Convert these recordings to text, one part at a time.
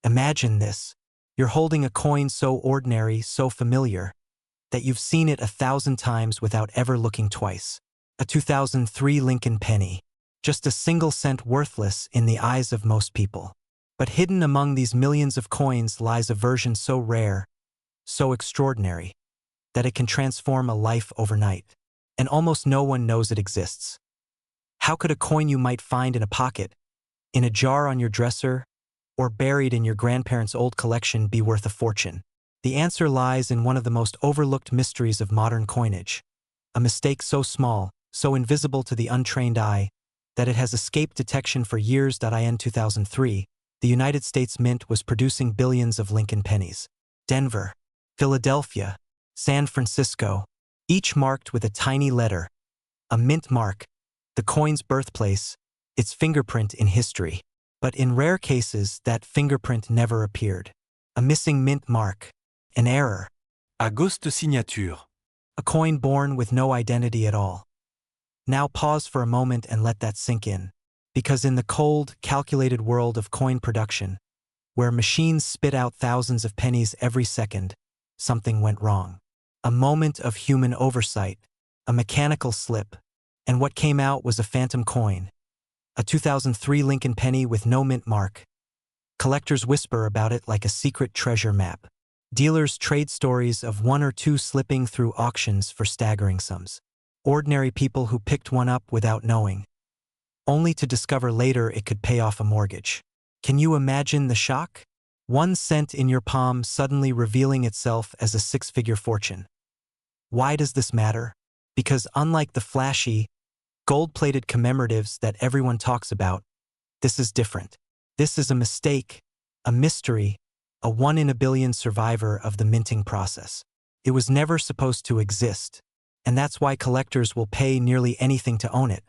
Imagine this. You're holding a coin so ordinary, so familiar, that you've seen it 1,000 times without ever looking twice. A 2003 Lincoln penny. Just a single cent, worthless in the eyes of most people. But hidden among these millions of coins lies a version so rare, so extraordinary, that it can transform a life overnight. And almost no one knows it exists. How could a coin you might find in a pocket, in a jar on your dresser, or buried in your grandparents' old collection be worth a fortune? The answer lies in one of the most overlooked mysteries of modern coinage. A mistake so small, so invisible to the untrained eye, that it has escaped detection for years. In 2003, the United States Mint was producing billions of Lincoln pennies. Denver, Philadelphia, San Francisco, each marked with a tiny letter, a mint mark, the coin's birthplace, its fingerprint in history. But in rare cases, that fingerprint never appeared. A missing mint mark, an error, a ghost signature, a coin born with no identity at all. Now pause for a moment and let that sink in. Because in the cold, calculated world of coin production, where machines spit out thousands of pennies every second, something went wrong. A moment of human oversight, a mechanical slip, and what came out was a phantom coin. A 2003 Lincoln penny with no mint mark. Collectors whisper about it like a secret treasure map. Dealers trade stories of one or two slipping through auctions for staggering sums. Ordinary people who picked one up without knowing, only to discover later it could pay off a mortgage. Can you imagine the shock? 1 cent in your palm suddenly revealing itself as a 6-figure fortune. Why does this matter? Because unlike the flashy, gold-plated commemoratives that everyone talks about, this is different. This is a mistake, a mystery, a 1 in a billion survivor of the minting process. It was never supposed to exist, and that's why collectors will pay nearly anything to own it.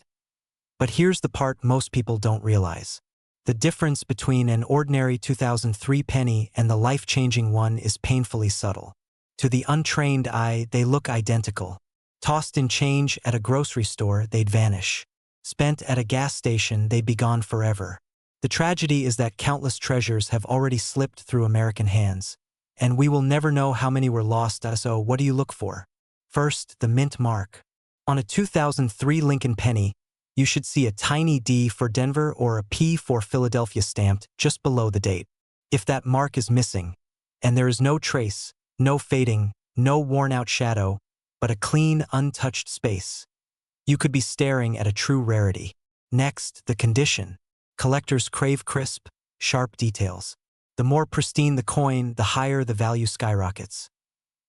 But here's the part most people don't realize. The difference between an ordinary 2003 penny and the life-changing one is painfully subtle. To the untrained eye, they look identical. Tossed in change at a grocery store, they'd vanish. Spent at a gas station, they'd be gone forever. The tragedy is that countless treasures have already slipped through American hands, and we will never know how many were lost. So what do you look for? First, the mint mark. On a 2003 Lincoln penny, you should see a tiny D for Denver or a P for Philadelphia stamped just below the date. If that mark is missing, and there is no trace, no fading, no worn-out shadow, but a clean, untouched space, you could be staring at a true rarity. Next, the condition. Collectors crave crisp, sharp details. The more pristine the coin, the higher the value skyrockets.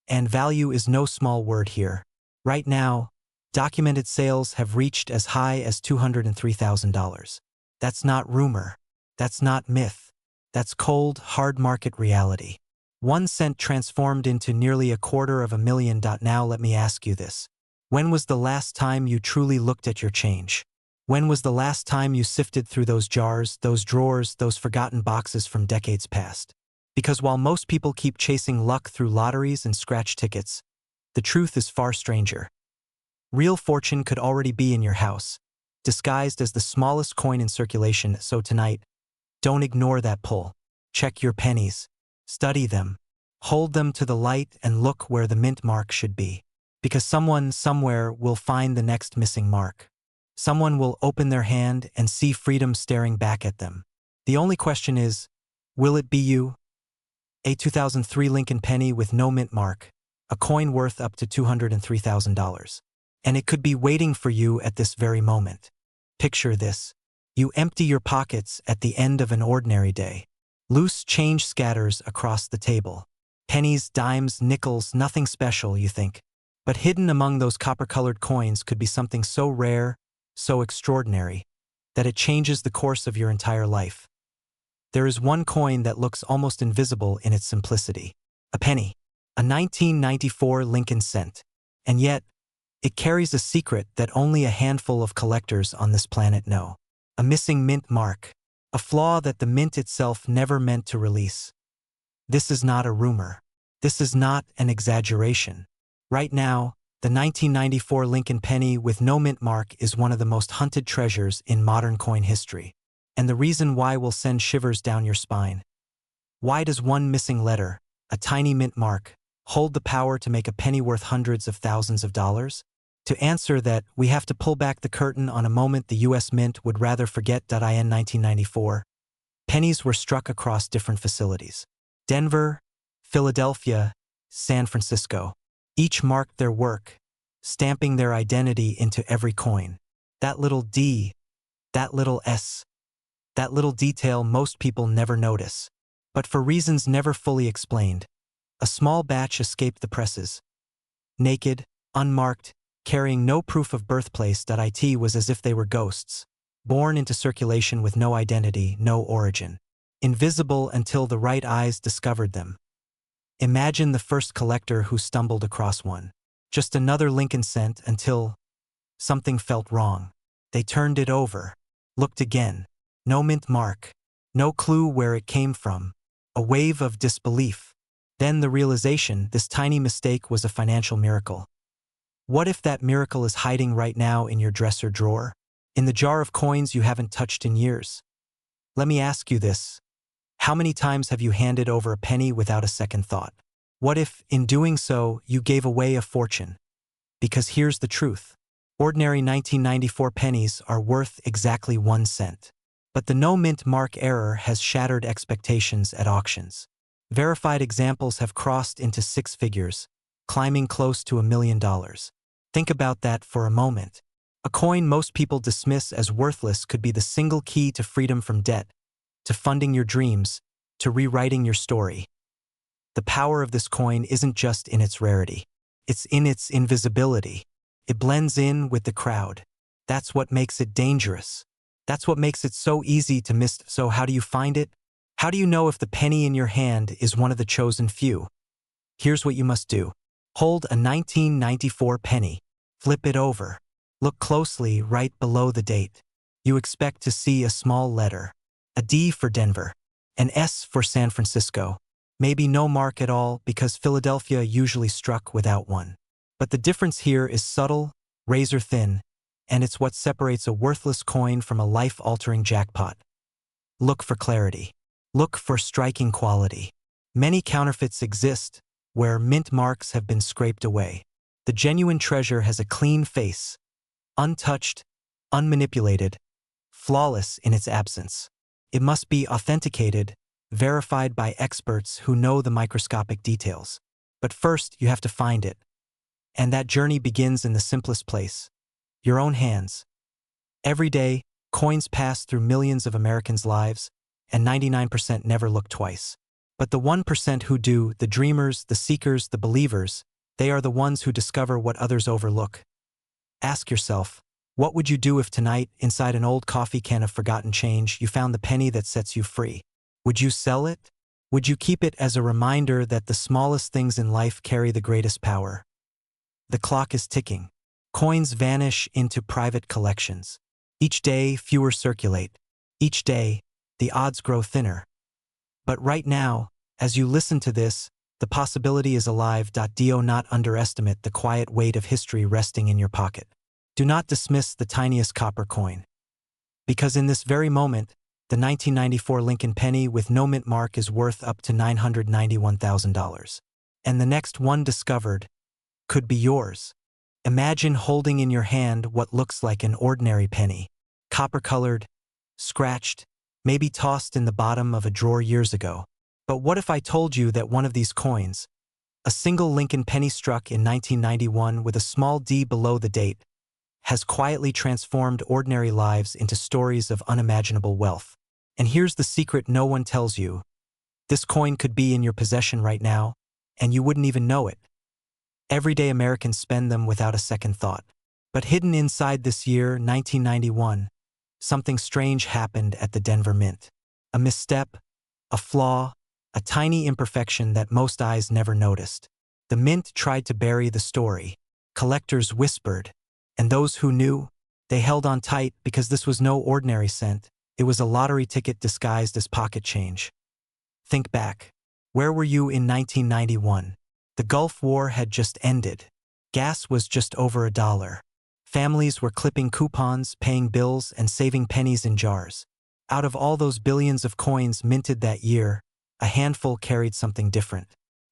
And value is no small word here. Right now, documented sales have reached as high as $203,000. That's not rumor. That's not myth. That's cold, hard market reality. 1 cent transformed into nearly $250,000. Now let me ask you this. When was the last time you truly looked at your change? When was the last time you sifted through those jars, those drawers, those forgotten boxes from decades past? Because while most people keep chasing luck through lotteries and scratch tickets, the truth is far stranger. Real fortune could already be in your house, disguised as the smallest coin in circulation. So tonight, don't ignore that pull. Check your pennies. Study them. Hold them to the light and look where the mint mark should be. Because someone, somewhere, will find the next missing mark. Someone will open their hand and see freedom staring back at them. The only question is, will it be you? A 2003 Lincoln penny with no mint mark, a coin worth up to $203,000. And it could be waiting for you at this very moment. Picture this. You empty your pockets at the end of an ordinary day. Loose change scatters across the table. Pennies, dimes, nickels, nothing special, you think. But hidden among those copper-colored coins could be something so rare, so extraordinary, that it changes the course of your entire life. There is one coin that looks almost invisible in its simplicity. A penny. A 1994 Lincoln cent. And yet, it carries a secret that only a handful of collectors on this planet know. A missing mint mark. A flaw that the mint itself never meant to release. This is not a rumor. This is not an exaggeration. Right now, the 1994 Lincoln penny with no mint mark is one of the most hunted treasures in modern coin history. And the reason why will send shivers down your spine. Why does one missing letter, a tiny mint mark, hold the power to make a penny worth hundreds of thousands of dollars? To answer that, we have to pull back the curtain on a moment the U.S. Mint would rather forget. In 1994, pennies were struck across different facilities. Denver, Philadelphia, San Francisco. Each marked their work, stamping their identity into every coin. That little D, that little S, that little detail most people never notice. But for reasons never fully explained, a small batch escaped the presses. Naked, unmarked, carrying no proof of birthplace. It was as if they were ghosts, born into circulation with no identity, no origin. Invisible until the right eyes discovered them. Imagine the first collector who stumbled across one. Just another Lincoln cent until something felt wrong. They turned it over, looked again. No mint mark, no clue where it came from. A wave of disbelief. Then the realization this tiny mistake was a financial miracle. What if that miracle is hiding right now in your dresser drawer? In the jar of coins you haven't touched in years? Let me ask you this. How many times have you handed over a penny without a second thought? What if, in doing so, you gave away a fortune? Because here's the truth. Ordinary 1994 pennies are worth exactly 1 cent. But the no mint mark error has shattered expectations at auctions. Verified examples have crossed into 6 figures, climbing close to $1 million. Think about that for a moment. A coin most people dismiss as worthless could be the single key to freedom from debt, to funding your dreams, to rewriting your story. The power of this coin isn't just in its rarity. It's in its invisibility. It blends in with the crowd. That's what makes it dangerous. That's what makes it so easy to miss. So how do you find it? How do you know if the penny in your hand is one of the chosen few? Here's what you must do. Hold a 1994 penny. Flip it over. Look closely right below the date. You expect to see a small letter. A D for Denver. An S for San Francisco. Maybe no mark at all because Philadelphia usually struck without one. But the difference here is subtle, razor thin, and it's what separates a worthless coin from a life-altering jackpot. Look for clarity. Look for striking quality. Many counterfeits exist, where mint marks have been scraped away. The genuine treasure has a clean face, untouched, unmanipulated, flawless in its absence. It must be authenticated, verified by experts who know the microscopic details. But first, you have to find it. And that journey begins in the simplest place, your own hands. Every day, coins pass through millions of Americans' lives, and 99% never look twice. But the 1% who do, the dreamers, the seekers, the believers, they are the ones who discover what others overlook. Ask yourself, what would you do if tonight, inside an old coffee can of forgotten change, you found the penny that sets you free? Would you sell it? Would you keep it as a reminder that the smallest things in life carry the greatest power? The clock is ticking. Coins vanish into private collections. Each day, fewer circulate. Each day, the odds grow thinner. But right now, as you listen to this, the possibility is alive. Do not underestimate the quiet weight of history resting in your pocket. Do not dismiss the tiniest copper coin. Because in this very moment, the 1994 Lincoln penny with no mint mark is worth up to $991,000. And the next one discovered could be yours. Imagine holding in your hand what looks like an ordinary penny. Copper-colored, scratched, maybe tossed in the bottom of a drawer years ago. But what if I told you that one of these coins, a single Lincoln penny struck in 1991 with a small D below the date, has quietly transformed ordinary lives into stories of unimaginable wealth? And here's the secret no one tells you. This coin could be in your possession right now, and you wouldn't even know it. Everyday Americans spend them without a second thought. But hidden inside this year, 1991, something strange happened at the Denver Mint. A misstep, a flaw, a tiny imperfection that most eyes never noticed. The Mint tried to bury the story. Collectors whispered, and those who knew, they held on tight because this was no ordinary cent. It was a lottery ticket disguised as pocket change. Think back. Where were you in 1991? The Gulf War had just ended. Gas was just over $1. Families were clipping coupons, paying bills, and saving pennies in jars. Out of all those billions of coins minted that year, A handful carried something different.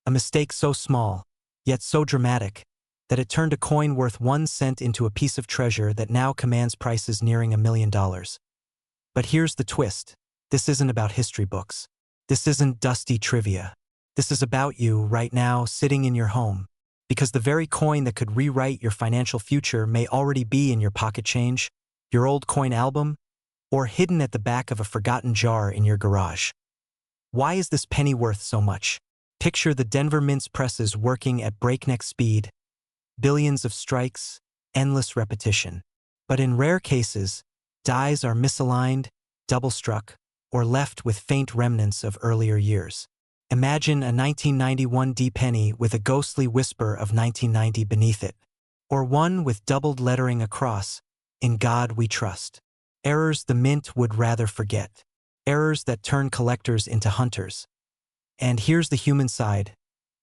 A mistake so small, yet so dramatic, that it turned a coin worth 1 cent into a piece of treasure that now commands prices nearing $1 million. But here's the twist. This isn't about history books. This isn't dusty trivia. This is about you right now sitting in your home. Because the very coin that could rewrite your financial future may already be in your pocket change, your old coin album, or hidden at the back of a forgotten jar in your garage. Why is this penny worth so much? Picture the Denver Mint's presses working at breakneck speed, billions of strikes, endless repetition. But in rare cases, dies are misaligned, double-struck, or left with faint remnants of earlier years. Imagine a 1991 D penny with a ghostly whisper of 1990 beneath it, or one with doubled lettering across, "In God We Trust." Errors the Mint would rather forget. Errors that turn collectors into hunters. And here's the human side.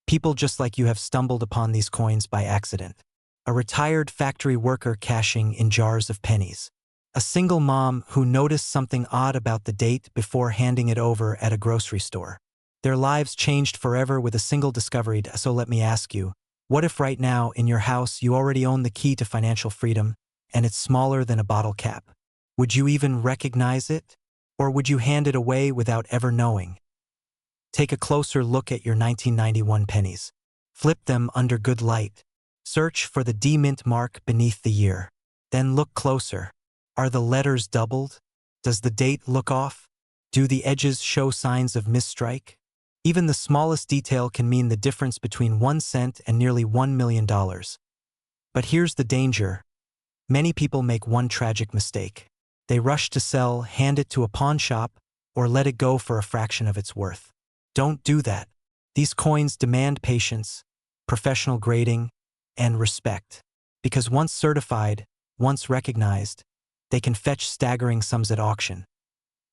People just like you have stumbled upon these coins by accident. A retired factory worker cashing in jars of pennies. A single mom who noticed something odd about the date before handing it over at a grocery store. Their lives changed forever with a single discovery. So let me ask you, what if right now in your house you already own the key to financial freedom and it's smaller than a bottle cap? Would you even recognize it? Or would you hand it away without ever knowing? Take a closer look at your 1991 pennies. Flip them under good light. Search for the D-Mint mark beneath the year. Then look closer. Are the letters doubled? Does the date look off? Do the edges show signs of misstrike? Even the smallest detail can mean the difference between 1 cent and nearly $1 million. But here's the danger. Many people make one tragic mistake. They rush to sell, hand it to a pawn shop, or let it go for a fraction of its worth. Don't do that. These coins demand patience, professional grading, and respect. Because once certified, once recognized, they can fetch staggering sums at auction.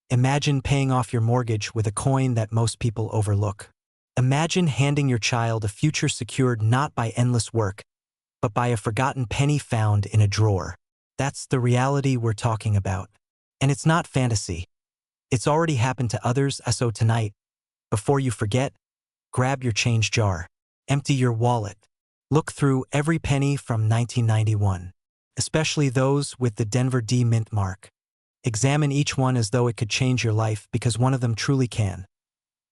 Imagine paying off your mortgage with a coin that most people overlook. Imagine handing your child a future secured not by endless work, but by a forgotten penny found in a drawer. That's the reality we're talking about. And it's not fantasy. It's already happened to others, so tonight, before you forget, grab your change jar. Empty your wallet. Look through every penny from 1991, especially those with the Denver D Mint mark. Examine each one as though it could change your life, because one of them truly can.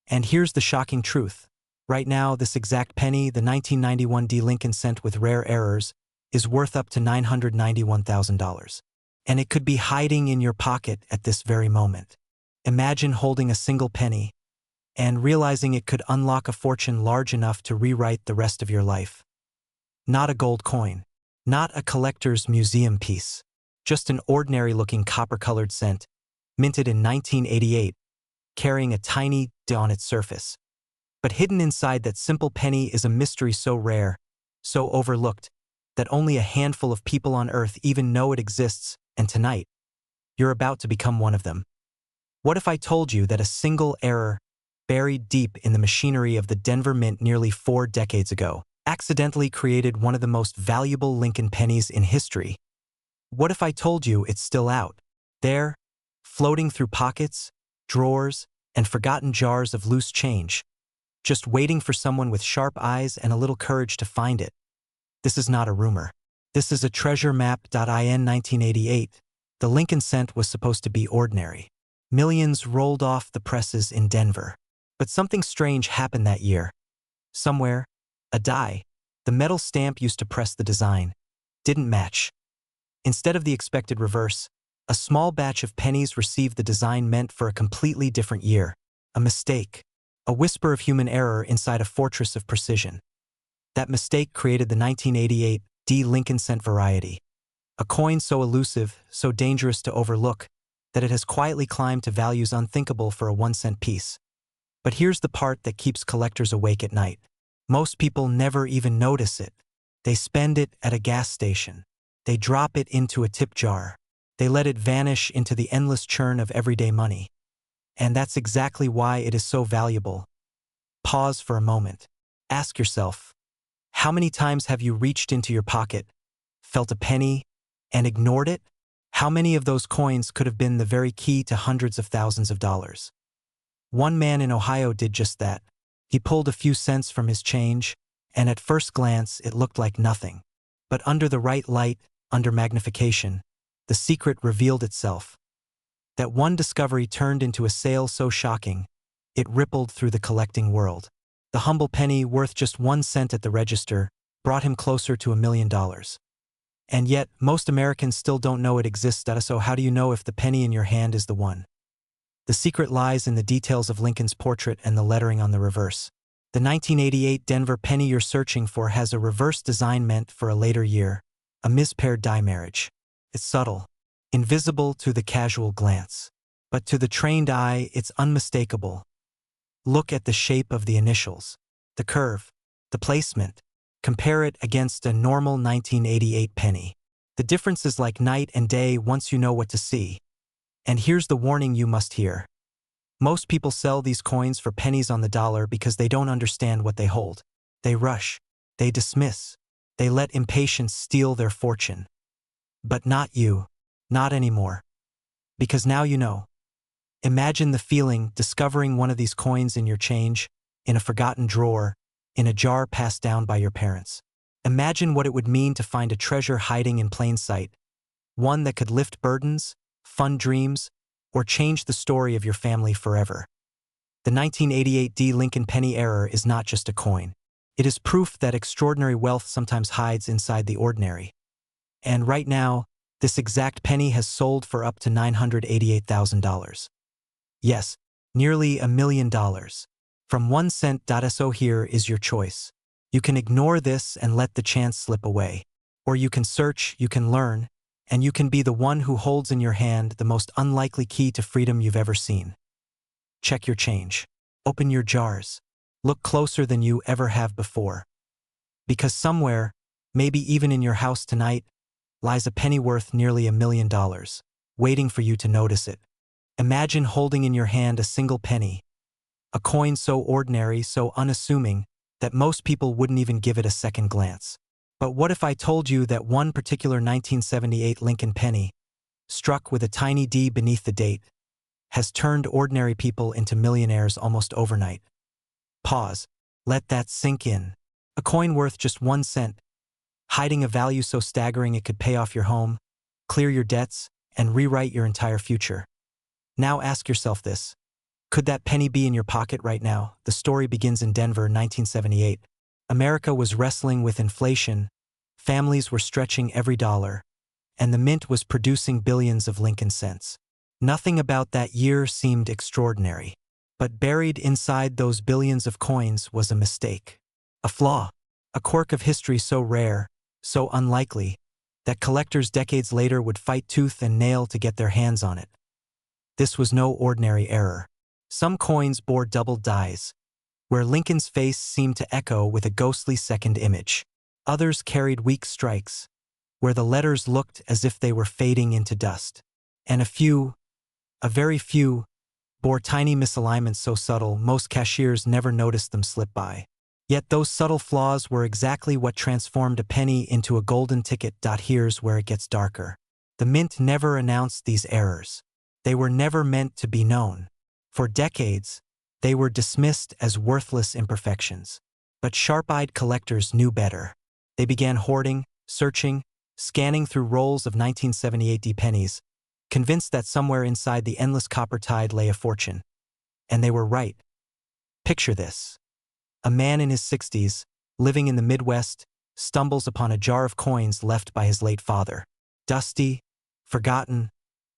And here's the shocking truth. Right now, this exact penny, the 1991 D Lincoln cent with rare errors, is worth up to $991,000. And it could be hiding in your pocket at this very moment. Imagine holding a single penny and realizing it could unlock a fortune large enough to rewrite the rest of your life. Not a gold coin, not a collector's museum piece, just an ordinary-looking copper-colored cent, minted in 1988, carrying a tiny D on its surface. But hidden inside that simple penny is a mystery so rare, so overlooked, that only a handful of people on Earth even know it exists, and tonight, you're about to become one of them. What if I told you that a single error, buried deep in the machinery of the Denver Mint nearly 4 decades ago, accidentally created one of the most valuable Lincoln pennies in history? What if I told you it's still out, there, floating through pockets, drawers, and forgotten jars of loose change, just waiting for someone with sharp eyes and a little courage to find it? This is not a rumor. This is a treasure map. In 1988, the Lincoln cent was supposed to be ordinary. Millions rolled off the presses in Denver. But something strange happened that year. Somewhere, a die, the metal stamp used to press the design, didn't match. Instead of the expected reverse, a small batch of pennies received the design meant for a completely different year. A mistake. A whisper of human error inside a fortress of precision. That mistake created the 1988 D Lincoln cent variety. A coin so elusive, so dangerous to overlook, that it has quietly climbed to values unthinkable for a 1-cent piece. But here's the part that keeps collectors awake at night. Most people never even notice it. They spend it at a gas station. They drop it into a tip jar. They let it vanish into the endless churn of everyday money. And that's exactly why it is so valuable. Pause for a moment. Ask yourself, how many times have you reached into your pocket, felt a penny, and ignored it? How many of those coins could have been the very key to hundreds of thousands of dollars? One man in Ohio did just that. He pulled a few cents from his change, and at first glance it looked like nothing. But under the right light, under magnification, the secret revealed itself. That one discovery turned into a sale so shocking, it rippled through the collecting world. The humble penny, worth just 1 cent at the register, brought him closer to $1 million. And yet, most Americans still don't know it exists. So how do you know if the penny in your hand is the one? The secret lies in the details of Lincoln's portrait and the lettering on the reverse. The 1988 Denver penny you're searching for has a reverse design meant for a later year, a mispaired die marriage. It's subtle, invisible to the casual glance. But to the trained eye, it's unmistakable. Look at the shape of the initials, the curve, the placement. Compare it against a normal 1988 penny. The difference is like night and day once you know what to see. And here's the warning you must hear. Most people sell these coins for pennies on the dollar because they don't understand what they hold. They rush. They dismiss. They let impatience steal their fortune. But not you. Not anymore. Because now you know. Imagine the feeling discovering one of these coins in your change, in a forgotten drawer, in a jar passed down by your parents. Imagine what it would mean to find a treasure hiding in plain sight, one that could lift burdens, fund dreams, or change the story of your family forever. The 1988 D. Lincoln penny error is not just a coin. It is proof that extraordinary wealth sometimes hides inside the ordinary. And right now, this exact penny has sold for up to $988,000. Yes, nearly $1 million. From 1 cent. So here is your choice. You can ignore this and let the chance slip away. Or you can search, you can learn, and you can be the one who holds in your hand the most unlikely key to freedom you've ever seen. Check your change. Open your jars. Look closer than you ever have before. Because somewhere, maybe even in your house tonight, lies a penny worth nearly $1 million, waiting for you to notice it. Imagine holding in your hand a single penny, a coin so ordinary, so unassuming, that most people wouldn't even give it a second glance. But what if I told you that one particular 1978 Lincoln penny, struck with a tiny D beneath the date, has turned ordinary people into millionaires almost overnight? Pause. Let that sink in. A coin worth just 1 cent, hiding a value so staggering it could pay off your home, clear your debts, and rewrite your entire future. Now ask yourself this. Could that penny be in your pocket right now? The story begins in Denver, 1978. America was wrestling with inflation, families were stretching every dollar, and the mint was producing billions of Lincoln cents. Nothing about that year seemed extraordinary. But buried inside those billions of coins was a mistake. A flaw. A quirk of history so rare, so unlikely, that collectors decades later would fight tooth and nail to get their hands on it. This was no ordinary error. Some coins bore double dies, where Lincoln's face seemed to echo with a ghostly second image. Others carried weak strikes, where the letters looked as if they were fading into dust. And a very few, bore tiny misalignments so subtle most cashiers never noticed them slip by. Yet those subtle flaws were exactly what transformed a penny into a golden ticket. Here's where it gets darker. The mint never announced these errors. They were never meant to be known. For decades, they were dismissed as worthless imperfections. But sharp-eyed collectors knew better. They began hoarding, searching, scanning through rolls of 1978 D pennies, convinced that somewhere inside the endless copper tide lay a fortune. And they were right. Picture this. A man in his 60s, living in the Midwest, stumbles upon a jar of coins left by his late father. Dusty, forgotten,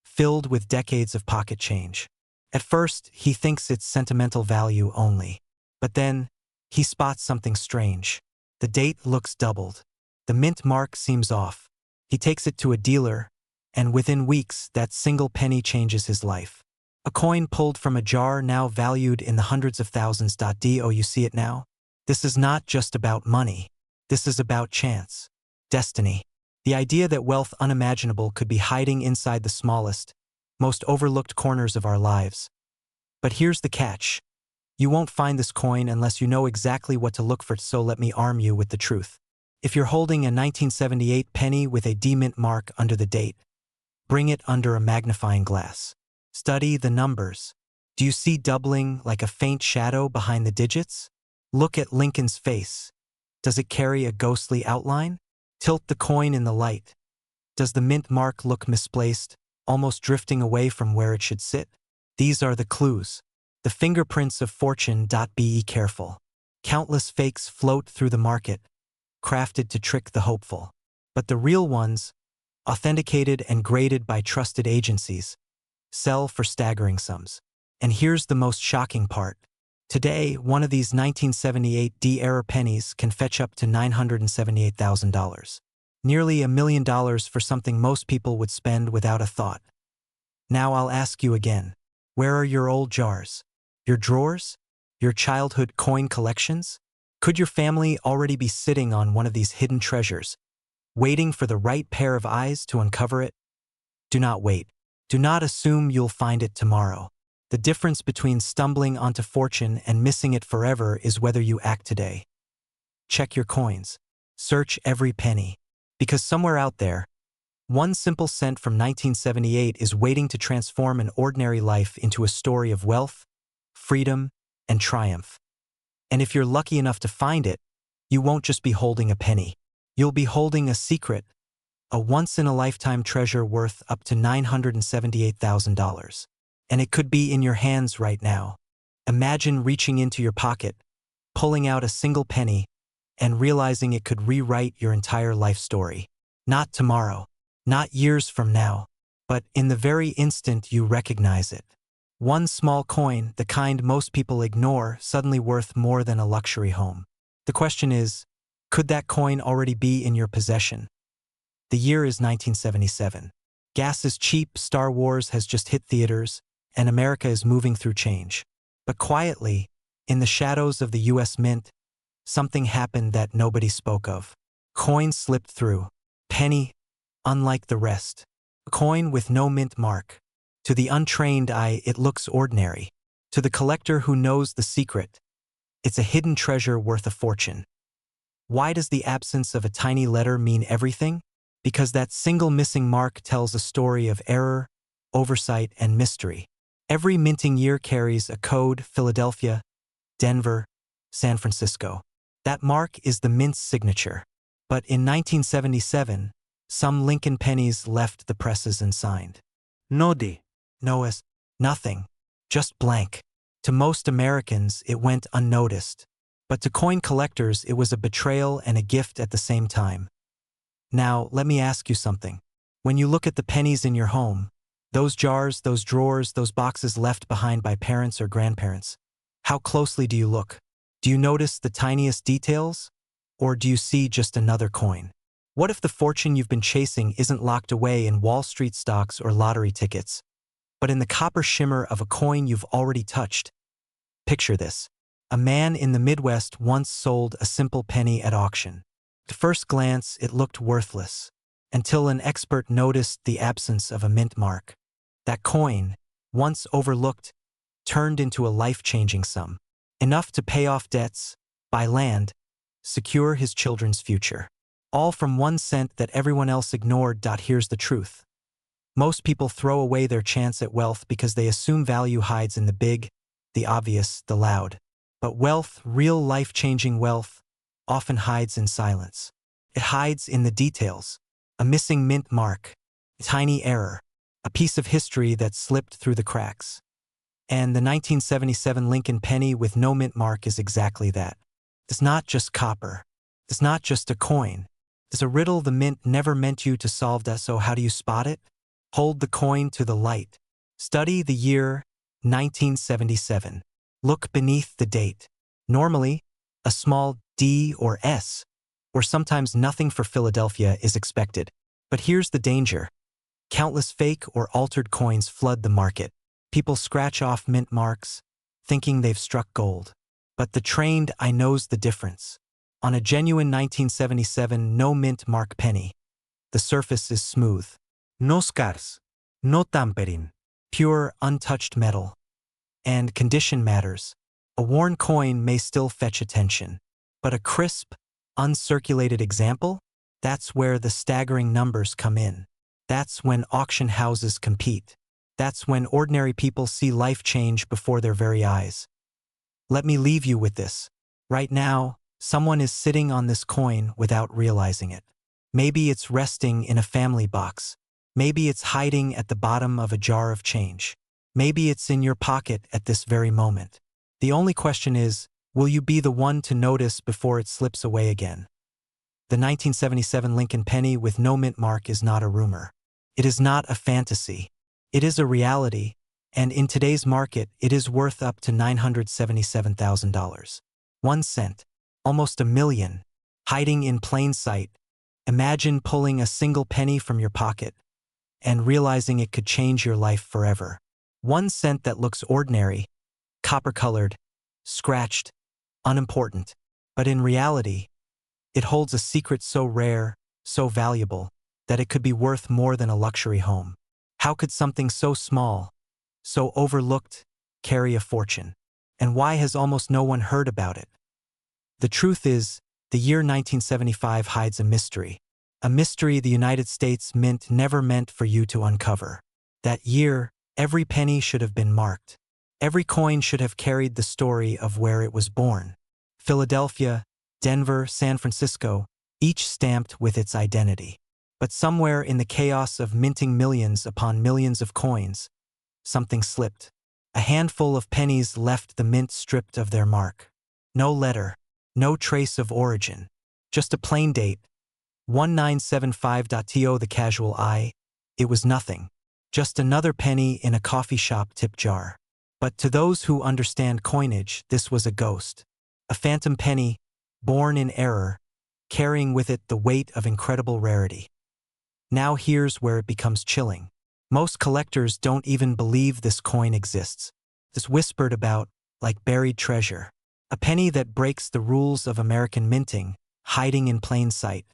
filled with decades of pocket change. At first, he thinks it's sentimental value only. But then, he spots something strange. The date looks doubled. The mint mark seems off. He takes it to a dealer, and within weeks, that single penny changes his life. A coin pulled from a jar now valued in the hundreds of thousands. Do you see it now? This is not just about money. This is about chance. Destiny. The idea that wealth unimaginable could be hiding inside the smallest, most overlooked corners of our lives. But here's the catch. You won't find this coin unless you know exactly what to look for, so let me arm you with the truth. If you're holding a 1978 penny with a D-mint mark under the date, bring it under a magnifying glass. Study the numbers. Do you see doubling like a faint shadow behind the digits? Look at Lincoln's face. Does it carry a ghostly outline? Tilt the coin in the light. Does the mint mark look misplaced, almost drifting away from where it should sit? These are the clues. The fingerprints of fortune. Be careful. Countless fakes float through the market, crafted to trick the hopeful. But the real ones, authenticated and graded by trusted agencies, sell for staggering sums. And here's the most shocking part. Today, one of these 1978 D-era pennies can fetch up to $978,000. Nearly $1 million for something most people would spend without a thought. Now I'll ask you again. Where are your old jars? Your drawers? Your childhood coin collections? Could your family already be sitting on one of these hidden treasures, waiting for the right pair of eyes to uncover it? Do not wait. Do not assume you'll find it tomorrow. The difference between stumbling onto fortune and missing it forever is whether you act today. Check your coins. Search every penny. Because somewhere out there, one simple cent from 1978 is waiting to transform an ordinary life into a story of wealth, freedom, and triumph. And if you're lucky enough to find it, you won't just be holding a penny. You'll be holding a secret, a once-in-a-lifetime treasure worth up to $978,000. And it could be in your hands right now. Imagine reaching into your pocket, pulling out a single penny, and realizing it could rewrite your entire life story. Not tomorrow, not years from now, but in the very instant you recognize it. One small coin, the kind most people ignore, suddenly worth more than a luxury home. The question is, could that coin already be in your possession? The year is 1977. Gas is cheap, Star Wars has just hit theaters, and America is moving through change. But quietly, in the shadows of the US Mint, something happened that nobody spoke of. Coin slipped through. Penny, unlike the rest. A coin with no mint mark. To the untrained eye, it looks ordinary. To the collector who knows the secret, it's a hidden treasure worth a fortune. Why does the absence of a tiny letter mean everything? Because that single missing mark tells a story of error, oversight, and mystery. Every minting year carries a code: Philadelphia, Denver, San Francisco. That mark is the mint's signature. But in 1977, some Lincoln pennies left the presses unsigned. Node. Noah's, nothing, just blank. To most Americans, it went unnoticed. But to coin collectors, it was a betrayal and a gift at the same time. Now, let me ask you something. When you look at the pennies in your home, those jars, those drawers, those boxes left behind by parents or grandparents, how closely do you look? Do you notice the tiniest details? Or do you see just another coin? What if the fortune you've been chasing isn't locked away in Wall Street stocks or lottery tickets, but in the copper shimmer of a coin you've already touched? Picture this. A man in the Midwest once sold a simple penny at auction. At first glance, it looked worthless, until an expert noticed the absence of a mint mark. That coin, once overlooked, turned into a life-changing sum, enough to pay off debts, buy land, secure his children's future. All from 1 cent that everyone else ignored. Here's the truth. Most people throw away their chance at wealth because they assume value hides in the big, the obvious, the loud. But wealth, real life-changing wealth, often hides in silence. It hides in the details. A missing mint mark, a tiny error, a piece of history that slipped through the cracks. And the 1977 Lincoln penny with no mint mark is exactly that. It's not just copper. It's not just a coin. It's a riddle the mint never meant you to solve. So how do you spot it? Hold the coin to the light. Study the year 1977. Look beneath the date. Normally, a small D or S, or sometimes nothing for Philadelphia, is expected. But here's the danger. Countless fake or altered coins flood the market. People scratch off mint marks, thinking they've struck gold. But the trained eye knows the difference. On a genuine 1977 no mint mark penny, the surface is smooth. No scars. No tampering. Pure, untouched metal. And condition matters. A worn coin may still fetch attention. But a crisp, uncirculated example? That's where the staggering numbers come in. That's when auction houses compete. That's when ordinary people see life change before their very eyes. Let me leave you with this. Right now, someone is sitting on this coin without realizing it. Maybe it's resting in a family box. Maybe it's hiding at the bottom of a jar of change. Maybe it's in your pocket at this very moment. The only question is, will you be the one to notice before it slips away again? The 1977 Lincoln penny with no mint mark is not a rumor. It is not a fantasy. It is a reality, and in today's market, it is worth up to $977,000. 1 cent, almost $1 million, hiding in plain sight. Imagine pulling a single penny from your pocket and realizing it could change your life forever. 1 cent that looks ordinary, copper-colored, scratched, unimportant. But in reality, it holds a secret so rare, so valuable, that it could be worth more than a luxury home. How could something so small, so overlooked, carry a fortune? And why has almost no one heard about it? The truth is, the year 1975 hides a mystery the United States Mint never meant for you to uncover. That year, every penny should have been marked. Every coin should have carried the story of where it was born. Philadelphia, Denver, San Francisco, each stamped with its identity. But somewhere in the chaos of minting millions upon millions of coins, something slipped. A handful of pennies left the mint stripped of their mark. No letter, no trace of origin, just a plain date, 1975.to the casual eye. It was nothing, just another penny in a coffee shop tip jar. But to those who understand coinage, this was a ghost. A phantom penny, born in error, carrying with it the weight of incredible rarity. Now here's where it becomes chilling. Most collectors don't even believe this coin exists. It's whispered about, like buried treasure. A penny that breaks the rules of American minting, hiding in plain sight.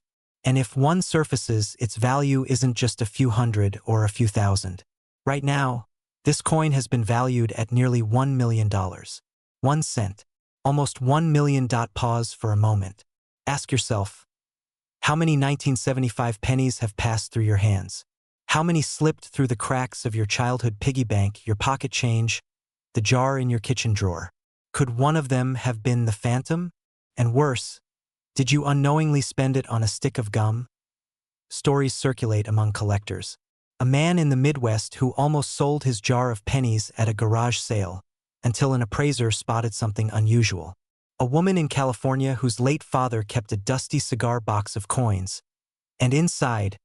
And if one surfaces, its value isn't just a few hundred or a few thousand. Right now, this coin has been valued at nearly $1 million. 1 cent. Almost 1 million. Pause for a moment. Ask yourself, how many 1975 pennies have passed through your hands? How many slipped through the cracks of your childhood piggy bank, your pocket change, the jar in your kitchen drawer? Could one of them have been the phantom? And worse, did you unknowingly spend it on a stick of gum? Stories circulate among collectors. A man in the Midwest who almost sold his jar of pennies at a garage sale until an appraiser spotted something unusual. A woman in California whose late father kept a dusty cigar box of coins, and inside,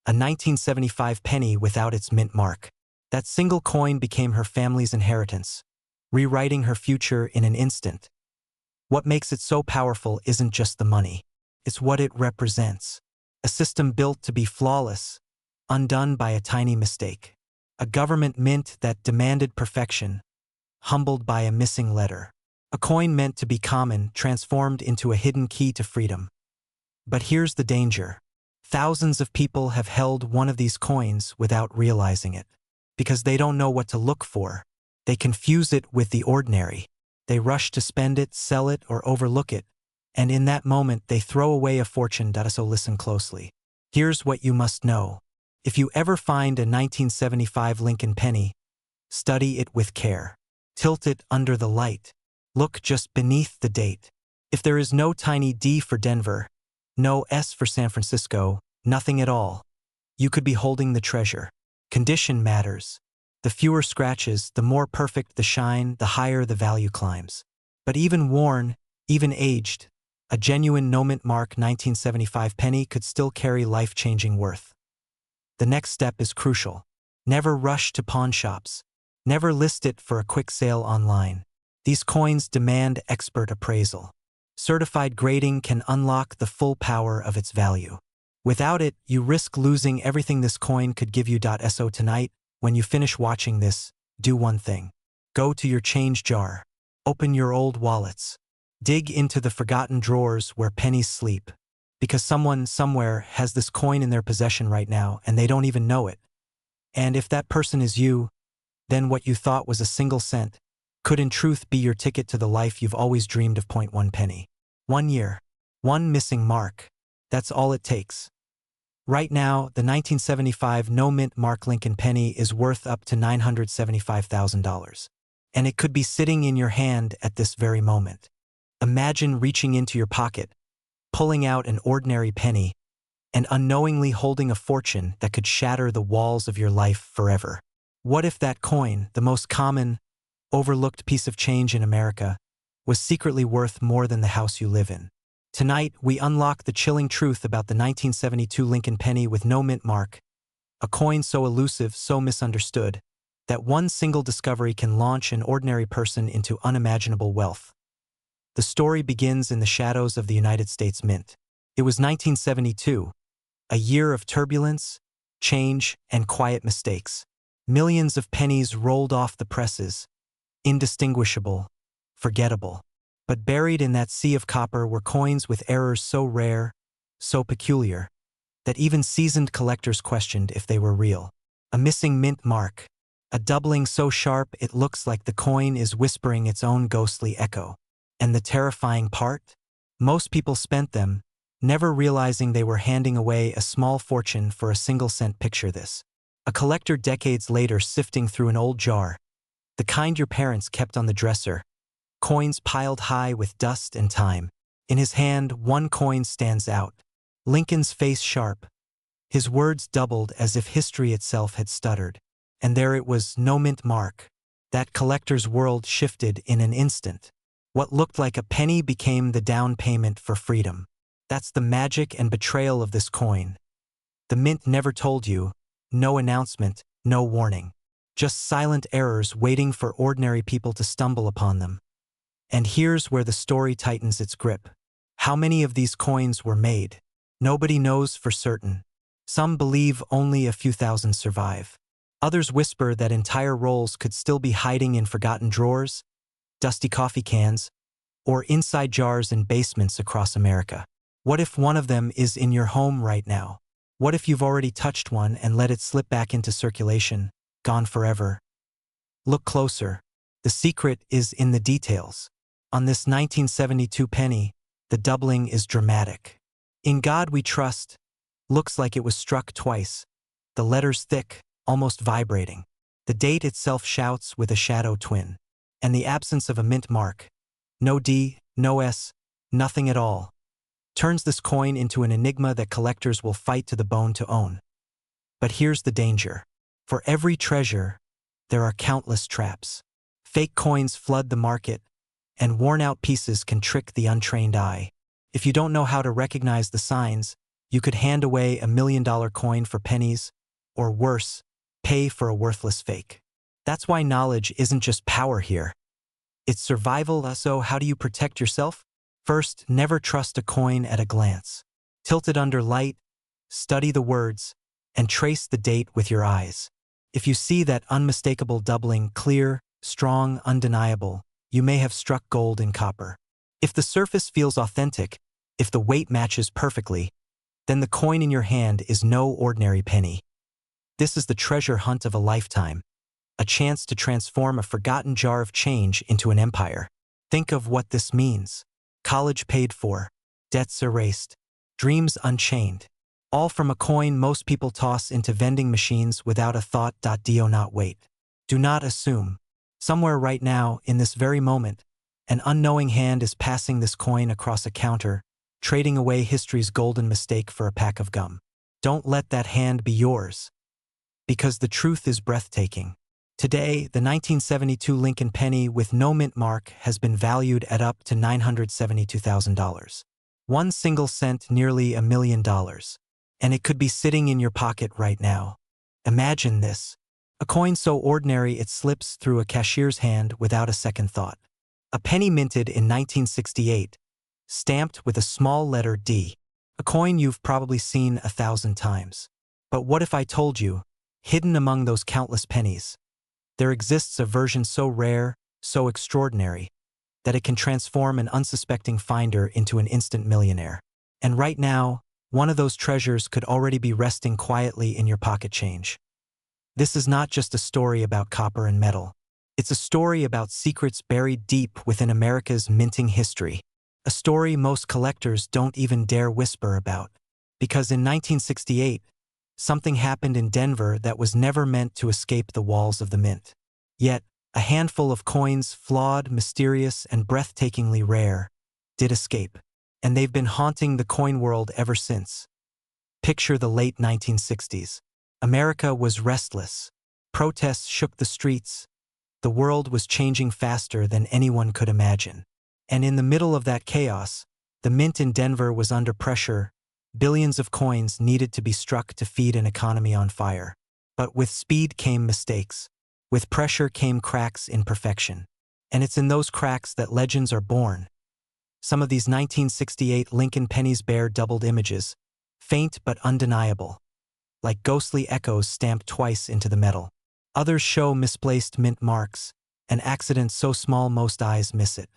a 1975 penny without its mint mark. That single coin became her family's inheritance, rewriting her future in an instant. What makes it so powerful isn't just the money, it's what it represents. A system built to be flawless, undone by a tiny mistake. A government mint that demanded perfection, humbled by a missing letter. A coin meant to be common, transformed into a hidden key to freedom. But here's the danger. Thousands of people have held one of these coins without realizing it. Because they don't know what to look for. They confuse it with the ordinary. They rush to spend it, sell it, or overlook it. And in that moment, they throw away a fortune. So listen closely. Here's what you must know. If you ever find a 1975 Lincoln penny, study it with care. Tilt it under the light. Look just beneath the date. If there is no tiny D for Denver, no S for San Francisco, nothing at all, you could be holding the treasure. Condition matters. The fewer scratches, the more perfect the shine, the higher the value climbs. But even worn, even aged, a genuine no-mint mark 1975 penny could still carry life-changing worth. The next step is crucial. Never rush to pawn shops. Never list it for a quick sale online. These coins demand expert appraisal. Certified grading can unlock the full power of its value. Without it, you risk losing everything this coin could give you. So tonight, when you finish watching this, do one thing. Go to your change jar. Open your old wallets. Dig into the forgotten drawers where pennies sleep. Because someone somewhere has this coin in their possession right now and they don't even know it. And if that person is you, then what you thought was a single cent could in truth be your ticket to the life you've always dreamed of. 1 penny. 1 year. 1 missing mark. That's all it takes. Right now, the 1975 no-mint mark Lincoln penny is worth up to $975,000. And it could be sitting in your hand at this very moment. Imagine reaching into your pocket, pulling out an ordinary penny, and unknowingly holding a fortune that could shatter the walls of your life forever. What if that coin, the most common, overlooked piece of change in America, was secretly worth more than the house you live in? Tonight, we unlock the chilling truth about the 1972 Lincoln penny with no mint mark, a coin so elusive, so misunderstood, that one single discovery can launch an ordinary person into unimaginable wealth. The story begins in the shadows of the United States Mint. It was 1972, a year of turbulence, change, and quiet mistakes. Millions of pennies rolled off the presses, indistinguishable, forgettable. But buried in that sea of copper were coins with errors so rare, so peculiar, that even seasoned collectors questioned if they were real. A missing mint mark, a doubling so sharp it looks like the coin is whispering its own ghostly echo. And the terrifying part? Most people spent them, never realizing they were handing away a small fortune for a single-cent. Picture this. A collector decades later sifting through an old jar, the kind your parents kept on the dresser, coins piled high with dust and time. In his hand, one coin stands out, Lincoln's face sharp, his words doubled as if history itself had stuttered. And there it was, no mint mark. That collector's world shifted in an instant. What looked like a penny became the down payment for freedom. That's the magic and betrayal of this coin. The mint never told you, no announcement, no warning. Just silent errors waiting for ordinary people to stumble upon them. And here's where the story tightens its grip. How many of these coins were made? Nobody knows for certain. Some believe only a few thousand survive. Others whisper that entire rolls could still be hiding in forgotten drawers, dusty coffee cans, or inside jars in basements across America. What if one of them is in your home right now? What if you've already touched one and let it slip back into circulation, gone forever? Look closer. The secret is in the details. On this 1972 penny, the doubling is dramatic. In God We Trust looks like it was struck twice, the letters thick, almost vibrating. The date itself shouts with a shadow twin. And the absence of a mint mark, no D, no S, nothing at all, turns this coin into an enigma that collectors will fight to the bone to own. But here's the danger. For every treasure, there are countless traps. Fake coins flood the market, and worn-out pieces can trick the untrained eye. If you don't know how to recognize the signs, you could hand away a $1 million coin for pennies, or worse, pay for a worthless fake. That's why knowledge isn't just power here. It's survival. So how do you protect yourself? First, never trust a coin at a glance. Tilt it under light, study the words, and trace the date with your eyes. If you see that unmistakable doubling, clear, strong, undeniable, you may have struck gold in copper. If the surface feels authentic, if the weight matches perfectly, then the coin in your hand is no ordinary penny. This is the treasure hunt of a lifetime, a chance to transform a forgotten jar of change into an empire. Think of what this means. College paid for, debts erased, dreams unchained. All from a coin most people toss into vending machines without a thought. Do not wait. Do not assume. Somewhere right now, in this very moment, an unknowing hand is passing this coin across a counter, trading away history's golden mistake for a pack of gum. Don't let that hand be yours. Because the truth is breathtaking. Today, the 1972 Lincoln penny with no mint mark has been valued at up to $972,000. One single cent, nearly $1 million. And it could be sitting in your pocket right now. Imagine this. A coin so ordinary it slips through a cashier's hand without a second thought. A penny minted in 1968, stamped with a small letter D. A coin you've probably seen 1,000 times. But what if I told you, hidden among those countless pennies, there exists a version so rare, so extraordinary, that it can transform an unsuspecting finder into an instant millionaire. And right now, one of those treasures could already be resting quietly in your pocket change. This is not just a story about copper and metal. It's a story about secrets buried deep within America's minting history. A story most collectors don't even dare whisper about. Because in 1968, something happened in Denver that was never meant to escape the walls of the mint. Yet, a handful of coins, flawed, mysterious, and breathtakingly rare, did escape. And they've been haunting the coin world ever since. Picture the late 1960s. America was restless. Protests shook the streets. The world was changing faster than anyone could imagine. And in the middle of that chaos, the mint in Denver was under pressure. Billions of coins needed to be struck to feed an economy on fire. But with speed came mistakes. With pressure came cracks in perfection. And it's in those cracks that legends are born. Some of these 1968 Lincoln pennies bear doubled images, faint but undeniable, like ghostly echoes stamped twice into the metal. Others show misplaced mint marks, an accident so small most eyes miss it.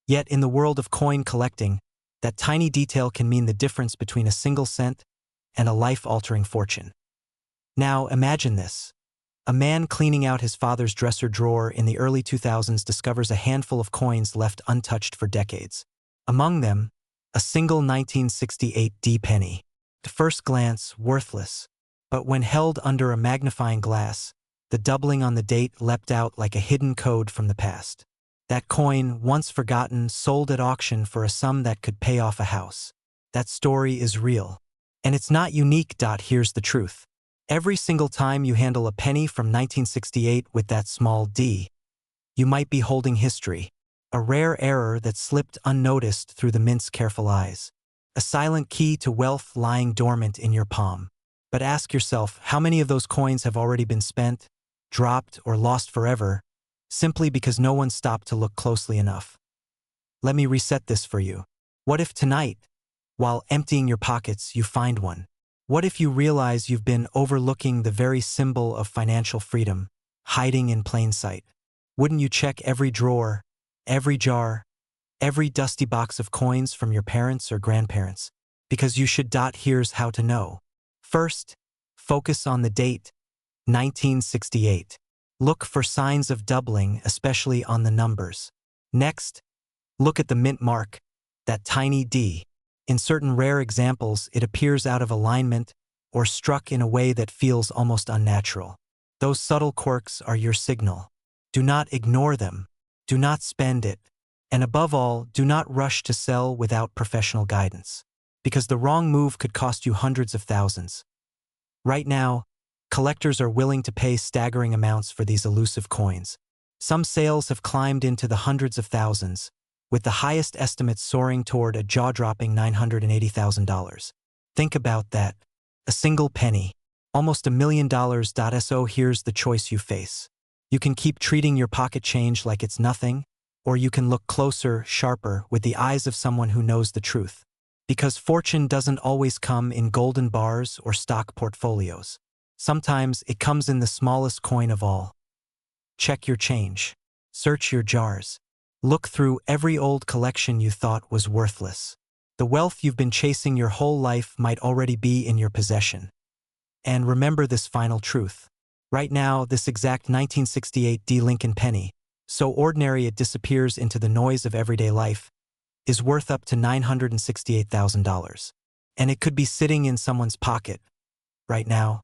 Yet in the world of coin collecting, that tiny detail can mean the difference between a single cent and a life-altering fortune. Now imagine this. A man cleaning out his father's dresser drawer in the early 2000s discovers a handful of coins left untouched for decades. Among them, a single 1968 D penny. At first glance, worthless, but when held under a magnifying glass, the doubling on the date leapt out like a hidden code from the past. That coin, once forgotten, sold at auction for a sum that could pay off a house. That story is real. And it's not unique. Here's the truth. Every single time you handle a penny from 1968 with that small D, you might be holding history, a rare error that slipped unnoticed through the mint's careful eyes, a silent key to wealth lying dormant in your palm. But ask yourself, how many of those coins have already been spent, dropped, or lost forever, simply because no one stopped to look closely enough? Let me reset this for you. What if tonight, while emptying your pockets, you find one? What if you realize you've been overlooking the very symbol of financial freedom, hiding in plain sight? Wouldn't you check every drawer, every jar, every dusty box of coins from your parents or grandparents? Because you should. Here's how to know. First, focus on the date, 1968. Look for signs of doubling, especially on the numbers. Next, look at the mint mark, that tiny D. In certain rare examples, it appears out of alignment or struck in a way that feels almost unnatural. Those subtle quirks are your signal. Do not ignore them. Do not spend it. And above all, do not rush to sell without professional guidance, because the wrong move could cost you hundreds of thousands. Right now, collectors are willing to pay staggering amounts for these elusive coins. Some sales have climbed into the hundreds of thousands, with the highest estimates soaring toward a jaw-dropping $980,000. Think about that. A single penny, almost $1 million. So here's the choice you face. You can keep treating your pocket change like it's nothing, or you can look closer, sharper, with the eyes of someone who knows the truth. Because fortune doesn't always come in golden bars or stock portfolios. Sometimes it comes in the smallest coin of all. Check your change. Search your jars. Look through every old collection you thought was worthless. The wealth you've been chasing your whole life might already be in your possession. And remember this final truth. Right now, this exact 1968 D Lincoln penny, so ordinary it disappears into the noise of everyday life, is worth up to $968,000. And it could be sitting in someone's pocket right now,